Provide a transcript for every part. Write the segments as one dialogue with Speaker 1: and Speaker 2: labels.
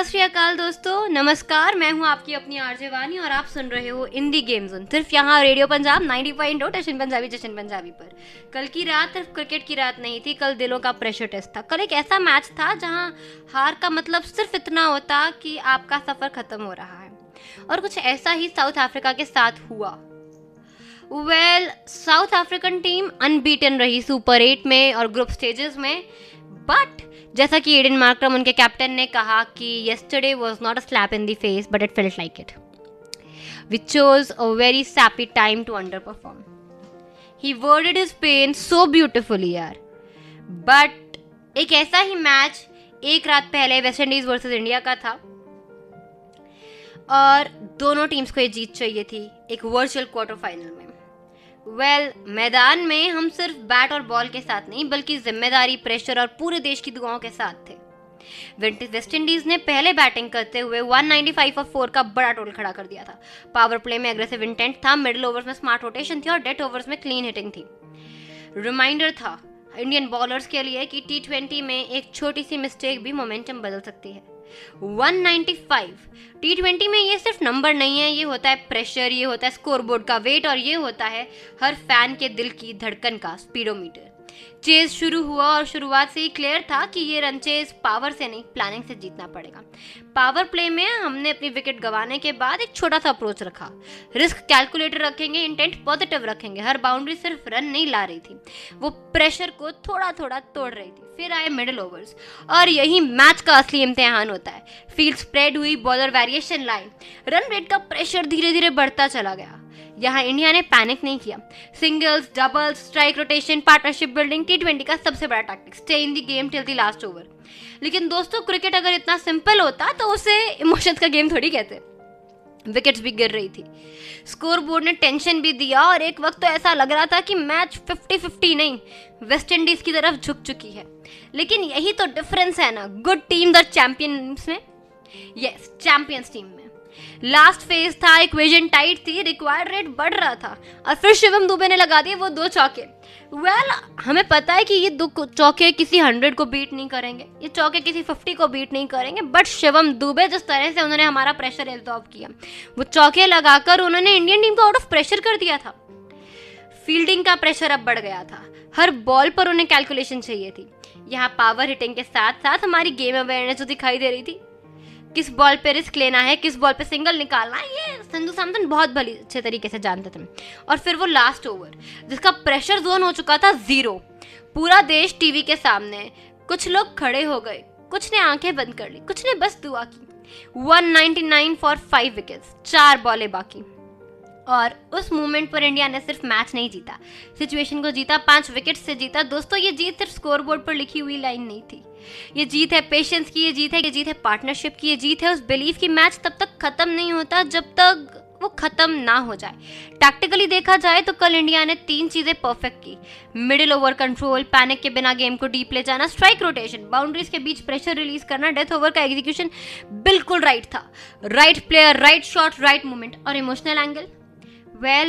Speaker 1: सत श्री अकाल दोस्तों, नमस्कार। मैं हूं आपकी अपनी आरजे वानी और आप सुन रहे हो इंडी गेम जोन, सिर्फ यहाँ रेडियो पंजाब 90.2 जशन पंजाबी पर। कल की रात सिर्फ क्रिकेट की रात नहीं थी, कल दिलों का प्रेशर टेस्ट था। कल एक ऐसा मैच था जहां हार का मतलब सिर्फ इतना होता कि आपका सफर खत्म हो रहा है, और कुछ ऐसा ही साउथ अफ्रीका के साथ हुआ। साउथ अफ्रीकन टीम अनबीटन रही सुपर 8 में और ग्रुप स्टेजेस में, बट जैसा कि एडन मार्करम उनके कैप्टन ने कहा कि yesterday was not a slap in the face but it felt like it. We chose a very sappy time to underperform. He worded his pain so beautifully यार। But एक ऐसा ही match एक रात पहले वेस्ट इंडीज वर्सेस इंडिया का था और दोनों टीम्स को ये जीत चाहिए थी एक वर्चुअल क्वार्टर फाइनल में। मैदान में हम सिर्फ बैट और बॉल के साथ नहीं बल्कि जिम्मेदारी, प्रेशर और पूरे देश की दुआओं के साथ थे। वेस्ट इंडीज ने पहले बैटिंग करते हुए 195 और 4 का बड़ा टोटल खड़ा कर दिया था। पावर प्ले में एग्रेसिव इंटेंट था, मिडिल ओवर्स में स्मार्ट रोटेशन थी और डेथ ओवर्स में क्लीन हिटिंग थी। रिमाइंडर था इंडियन बॉलर्स के लिए कि T20 में एक छोटी सी मिस्टेक भी मोमेंटम बदल सकती है। 195 T20 में ये सिर्फ नंबर नहीं है, ये होता है प्रेशर, ये होता है स्कोरबोर्ड का वेट और ये होता है हर फैन के दिल की धड़कन का स्पीडोमीटर। चेज शुरू हुआ और शुरुआत से ही क्लियर था कि ये रन चेज पावर से नहीं, प्लानिंग से जीतना पड़ेगा। पावर प्ले में हमने अपनी विकेट गंवाने के बाद एक छोटा सा अप्रोच रखा। रिस्क कैलकुलेटर रखेंगे, इंटेंट पॉजिटिव रखेंगे। हर बाउंड्री सिर्फ रन नहीं ला रही थी, वो प्रेशर को थोड़ा थोड़ा तोड़ रही थी। फिर आए मिडिल ओवर्स और यही मैच का असली इम्तिहान होता है। फील्ड स्प्रेड हुई, bowler variation line, run rate का प्रेशर धीरे धीरे बढ़ता चला गया। यहाँ इंडिया ने पैनिक नहीं किया। Singles, doubles, strike rotation, partnership building T20 का सबसे बड़ा tactic, stay in the game till the last over. लेकिन दोस्तों, क्रिकेट अगर इतना सिंपल होता तो उसे इमोशंस का गेम थोड़ी कहते। विकेट्स भी गिर रही थी, स्कोर बोर्ड ने टेंशन भी दिया और एक वक्त तो ऐसा लग रहा था कि मैच 50-50 नहीं, वेस्ट इंडीज की तरफ झुक चुकी है। लेकिन यही तो डिफरेंस है ना, गुड टीम द चैंपियंस में। यस, चैंपियंस टीम में लास्ट फेज था, इक्वेशन टाइट थी, रिक्वायर्ड रेट बढ़ रहा था और फिर शिवम दुबे ने लगा दिए वो 2 चौके। हमें पता है कि ये 2 चौके किसी 100 को बीट नहीं करेंगे, ये चौके किसी 50 को बीट नहीं करेंगे, बट शिवम दुबे जिस तरह से उन्होंने हमारा प्रेशर एब्जॉर्ब किया, वो चौके लगाकर उन्होंने इंडियन टीम को आउट ऑफ प्रेशर कर दिया था। फील्डिंग का प्रेशर अब बढ़ गया था, हर बॉल पर उन्हें कैलकुलेशन चाहिए थी। यहाँ पावर हिटिंग के साथ साथ हमारी गेम अवेयरनेस जो दिखाई दे रही थी, किस बॉल पे रिस्क लेना है, किस बॉल पे सिंगल निकालना है, ये संजू सैमसन बहुत भली अच्छे तरीके से जानते थे। और फिर वो लास्ट ओवर जिसका प्रेशर जोन हो चुका था 0, पूरा देश टीवी के सामने, कुछ लोग खड़े हो गए, कुछ ने आंखें बंद कर ली, कुछ ने बस दुआ की। 199 फॉर 5 विकेट्स, 4 बॉलें बाकी, और उस मोमेंट पर इंडिया ने सिर्फ मैच नहीं जीता, सिचुएशन को जीता, 5 विकेट से जीता। दोस्तों, ये जीत सिर्फ स्कोरबोर्ड पर लिखी हुई लाइन नहीं थी, ये जीत है पेशेंस की, ये जीत है पार्टनरशिप की, ये जीत है उस बिलीफ की मैच तब तक खत्म नहीं होता जब तक वो खत्म ना हो जाए। टैक्टिकली देखा जाए तो कल इंडिया ने 3 चीजें परफेक्ट की। मिडिल ओवर कंट्रोल, पैनिक के बिना गेम को डीप ले जाना, स्ट्राइक रोटेशन, बाउंड्रीज के बीच प्रेशर रिलीज करना, डेथ ओवर का एग्जीक्यूशन बिल्कुल राइट था। Right player, right shot, right moment और इमोशनल एंगल।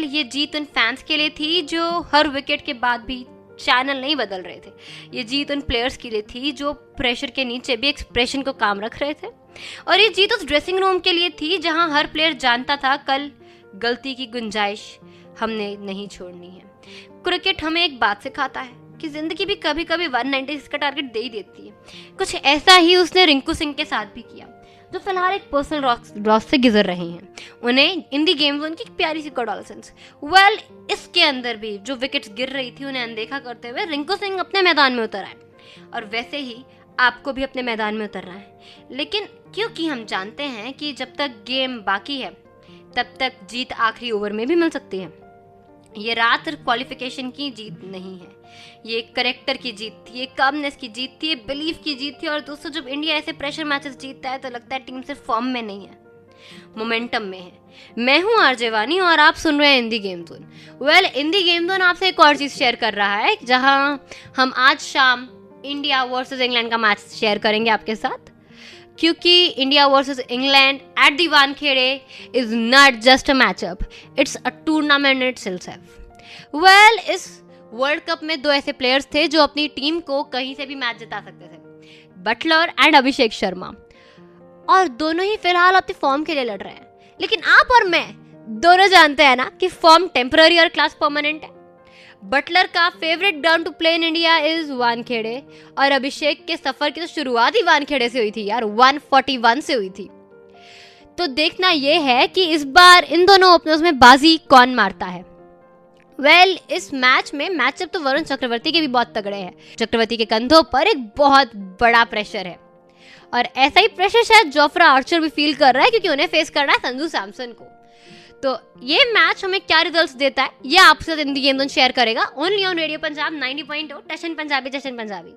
Speaker 1: ये जीत उन फैंस के लिए थी जो हर विकेट के बाद भी चैनल नहीं बदल रहे थे। ये जीत उन प्लेयर्स के लिए थी जो प्रेशर के नीचे भी एक्सप्रेशन को काम रख रहे थे। और ये जीत उस ड्रेसिंग रूम के लिए थी जहां हर प्लेयर जानता था कल गलती की गुंजाइश हमने नहीं छोड़नी है। क्रिकेट हमें एक बात सिखाता है कि जिंदगी भी कभी कभी 196 का टारगेट दे ही देती है। कुछ ऐसा ही उसने रिंकू सिंह के साथ भी किया, जो फिलहाल एक पर्सनल लॉस से गुजर रहे हैं। उन्हें इंडी गेम जोन की प्यारी सी कंडोलेंसेस। इसके अंदर भी जो विकेट्स गिर रही थी उन्हें अनदेखा करते हुए रिंकू सिंह अपने मैदान में उतर आए, और वैसे ही आपको भी अपने मैदान में उतरना है। लेकिन क्योंकि हम जानते हैं कि जब तक गेम बाकी है तब तक जीत आखिरी ओवर में भी मिल सकती है। ये रात सिर्फ क्वालिफिकेशन की जीत नहीं है, ये करेक्टर की जीत थी, ये कामनेस की जीत थी, ये बिलीफ की जीत थी। और दोस्तों, जब इंडिया ऐसे प्रेशर मैचेस जीतता है तो लगता है टीम सिर्फ फॉर्म में नहीं है, मोमेंटम में है। मैं हूं आरजे वानी और आप सुन रहे हैं indie game zone. Indie game zone आपसे एक और चीज शेयर कर रहा है, जहां हम आज शाम इंडिया वर्सेस इंग्लैंड का मैच शेयर करेंगे आपके साथ, क्योंकि India versus England at the Wankhede is not just a matchup, it's a tournament itself. इस वर्ल्ड कप में 2 ऐसे प्लेयर्स थे जो अपनी टीम को कहीं से भी मैच जिता सकते थे, बटलर एंड अभिषेक शर्मा। और दोनों ही फिलहाल अपने फॉर्म के लिए लड़ रहे हैं। लेकिन आप और मैं दोनों जानते हैं ना कि फॉर्म टेम्पररी और क्लास परमानेंट है। बटलर का favourite ground to play in India is Wankhede, और अभिषेक के सफर की तो शुरुआत ही वानखेड़े से हुई थी यार, 141 से हुई थी। तो देखना यह है कि इस बार इन दोनों ओपनर्स में बाजी कौन मारता है। इस मैच में मैचअप तो वरुण चक्रवर्ती के भी बहुत तगड़े हैं। चक्रवर्ती के कंधों पर एक बहुत बड़ा प्रेशर है, और ऐसा ही प्रेशर शायद जोफ्रा आर्चर भी फील कर रहा है, क्योंकि उन्हें फेस करना है संजू सैमसन को। तो ये मैच हमें क्या रिजल्ट्स देता है ये आपसे हिंदी गेम जोन शेयर करेगा, ओनली ऑन रेडियो पंजाब 90.0 टशन पंजाबी जशन पंजाबी।